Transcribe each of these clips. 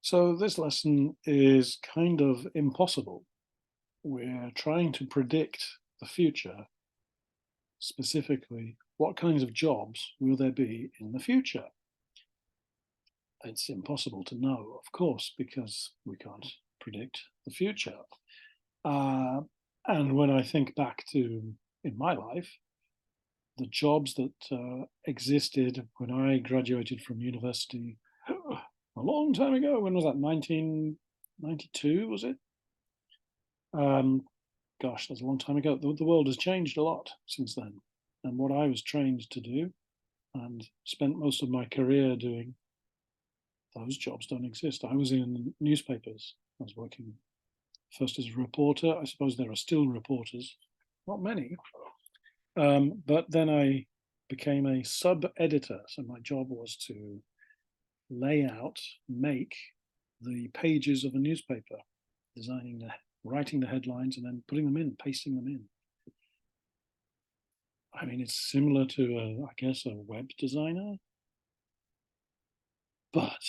So this lesson is kind of impossible. We're trying to predict the future, specifically what kinds of jobs will there be in the future. It's impossible to know, of course, because we can't predict the future. Uh, and when I think back to in my life, the jobs that existed when I graduated from university a long time ago, when was that? 1992, was it? Um, Gosh, that's a long time ago. The world has changed a lot since then. And what I was trained to do and spent most of my career doing, those jobs don't exist. I was in newspapers. I was working first as a reporter. I suppose there are still reporters, not many. But then I became a sub editor. So my job was to lay out, make the pages of a newspaper, writing the headlines and then putting them in, pasting them in. I mean, it's similar to, I guess, a web designer, but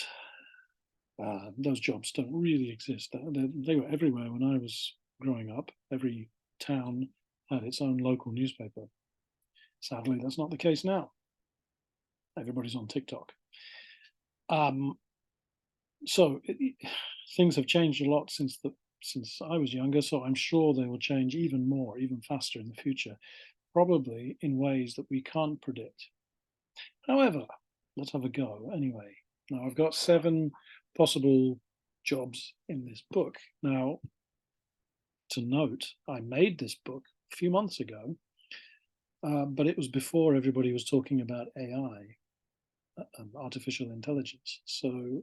those jobs don't really exist. They were everywhere when I was growing up. Every town had its own local newspaper. Sadly, that's not the case now. Everybody's on TikTok. Um, so things have changed a lot since I was younger. So I'm sure they will change even more, even faster in the future, probably in ways that we can't predict. However, let's have a go anyway. Now, I've got 7 possible jobs in this book. Now, to note, I made this book a few months ago, but it was before everybody was talking about AI, artificial intelligence. So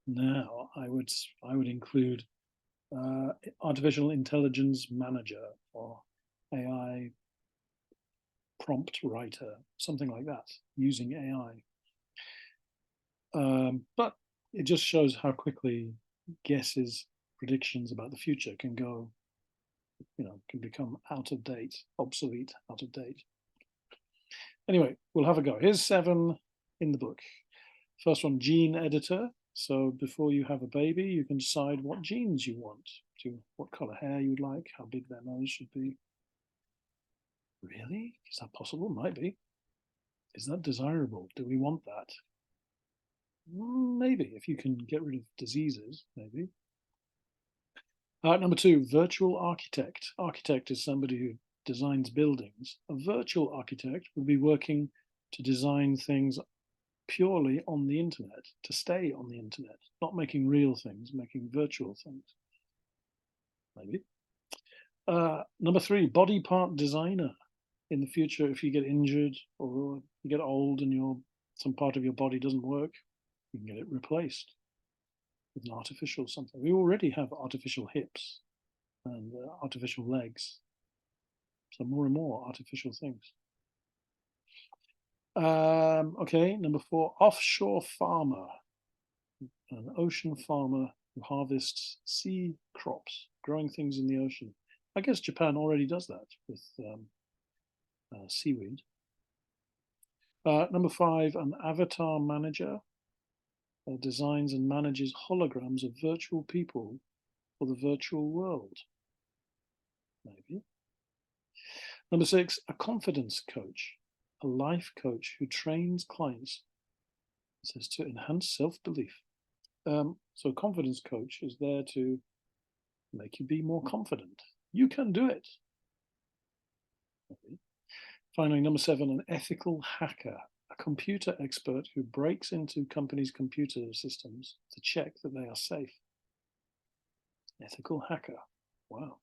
now I would include artificial intelligence manager or AI prompt writer, something like that, using AI. But it just shows how quickly guesses, predictions about the future can go, can become out of date, obsolete, out of date. Anyway, we'll have a go. Here's 7 in the book. First one, gene editor. So before you have a baby, you can decide what genes you want, what color hair you'd like, how big their nose should be. Really? Is that possible? Might be. Is that desirable? Do we want that? Maybe, if you can get rid of diseases, maybe. Number 2, virtual architect. Architect is somebody who designs buildings. A virtual architect would be working to design things purely on the internet, to stay on the internet, not making real things, making virtual things. Maybe. Number 3, body part designer. In the future, if you get injured or you get old and some part of your body doesn't work, you can get it replaced with an artificial something. We already have artificial hips and artificial legs. So more and more artificial things. Okay, number 4, offshore farmer. An ocean farmer who harvests sea crops, growing things in the ocean. I guess Japan already does that with seaweed. Number 5, an avatar manager designs and manages holograms of virtual people for the virtual world. Maybe. Number 6, a confidence coach, a life coach who trains clients, it says, to enhance self-belief. So a confidence coach is there to make you be more confident. You can do it. Okay. Finally, number 7, an ethical hacker, a computer expert who breaks into companies' computer systems to check that they are safe. Ethical hacker. Wow.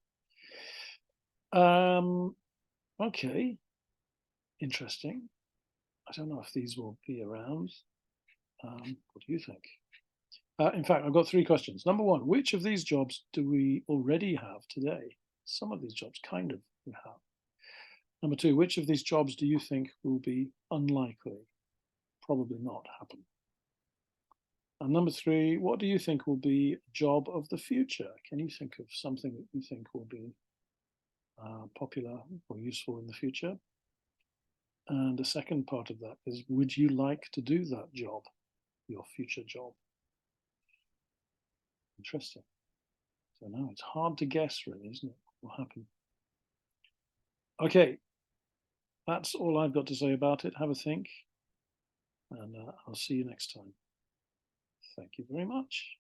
Okay. Interesting. I don't know if these will be around. What do you think? In fact, I've got 3 questions. Number 1, which of these jobs do we already have today? Some of these jobs kind of we have. Number 2, which of these jobs do you think will be unlikely? Probably not happen. And number 3, what do you think will be a job of the future? Can you think of something that you think will be popular or useful in the future? And the second part of that is, would you like to do that job, your future job? Interesting. So now it's hard to guess, really, isn't it? What will happen? Okay, that's all I've got to say about it. Have a think, and I'll see you next time. Thank you very much.